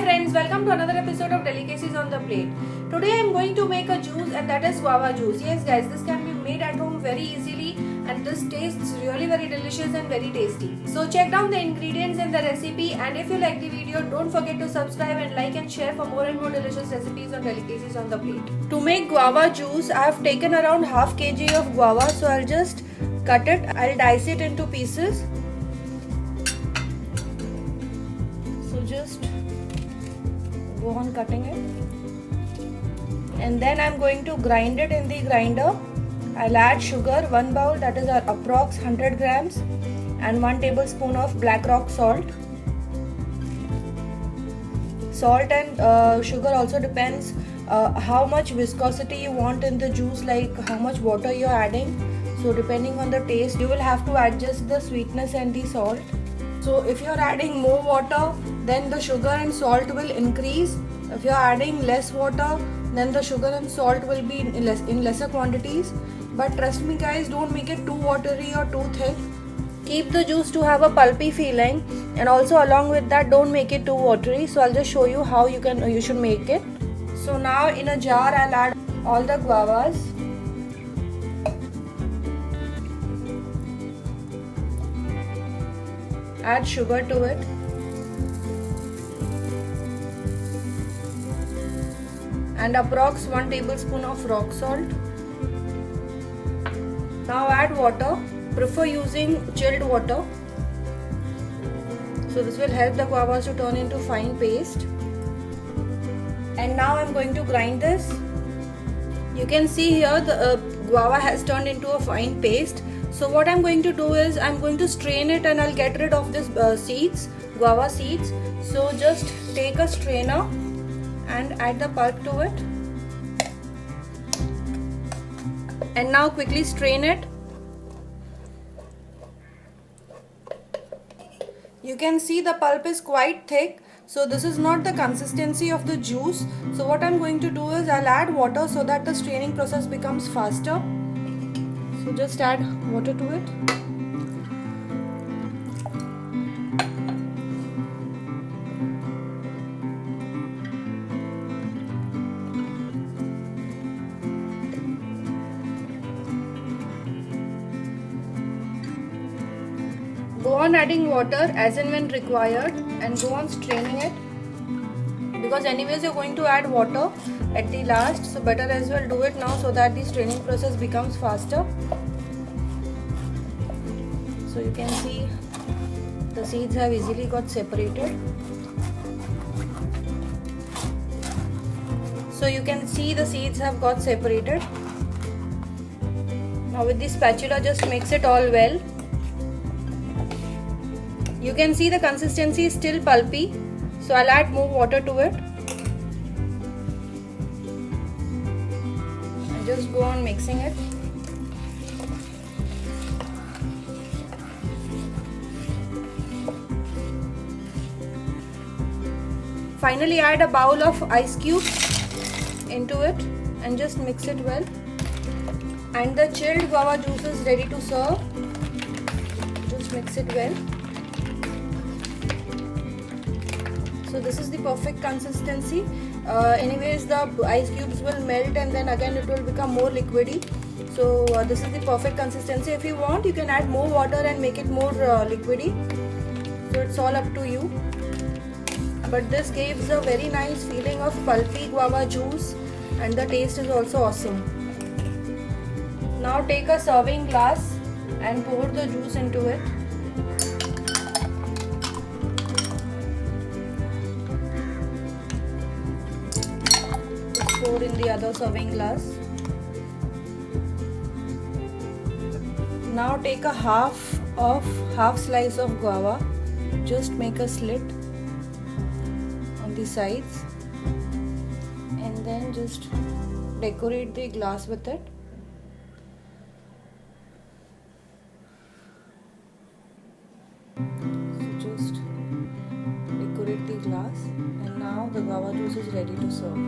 friends, welcome to another episode of Delicacies on the Plate. Today I am going to make a juice and that is guava juice. Yes guys, this can be made at home very easily and this tastes really very delicious and very tasty. So check down the ingredients in the recipe, and if you like the video, don't forget to subscribe and like and share for more and more delicious recipes on Delicacies on the Plate. To make guava juice, I have taken around half kg of guava, so I'll just cut it. I'll dice it into pieces. So just go on cutting it, and then I'm going to grind it in the grinder. I'll add sugar, 1 bowl, that is approx 100 grams, and 1 tablespoon of black rock salt. Salt and sugar also depends how much viscosity you want in the juice, like how much water you're adding. So depending on the taste, you will have to adjust the sweetness and the salt. So if you're adding more water, then the sugar and salt will increase. If you're adding less water, then the sugar and salt will be in lesser quantities. But trust me guys, don't make it too watery or too thick. Keep the juice to have a pulpy feeling, and also along with that, don't make it too watery. So I'll just show you how you should make it. So now in a jar, I'll add all the guavas. Add sugar to it. And approx 1 tablespoon of rock salt. Now add water. Prefer using chilled water. So this will help the guavas to turn into fine paste. And now I'm going to grind this. You can see here the guava has turned into a fine paste. So what I'm going to do is I'm going to strain it, and I'll get rid of this seeds, guava seeds. So just take a strainer and add the pulp to it, and now quickly strain it. You can see the pulp is quite thick, so this is not the consistency of the juice. So what I'm going to do is I'll add water so that the straining process becomes faster. So just add water to it. Go on adding water as and when required, and go on straining it, because anyways you're going to add water at the last, so better as well do it now so that the straining process becomes faster. So you can see the seeds have easily got separated. So you can see the seeds have got separated. Now with the spatula, just mix it all well. You can see the consistency is still pulpy, so I'll add more water to it. And just go on mixing it. Finally add a bowl of ice cubes into it and just mix it well. And the chilled guava juice is ready to serve. Just mix it well. So this is the perfect consistency. Anyways, the ice cubes will melt and then again it will become more liquidy. So this is the perfect consistency. If you want, you can add more water and make it more liquidy. So it's all up to you. But this gives a very nice feeling of pulpy guava juice, and the taste is also awesome. Now take a serving glass and pour the juice into it. Pour in the other serving glass. Now take a half slice of guava. Just make a slit on the sides, and then just decorate the glass with it. So just decorate the glass, and now the guava juice is ready to serve.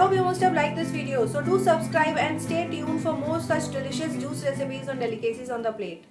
hope you must have liked this video. So do subscribe and stay tuned for more such delicious juice recipes and delicacies on the plate.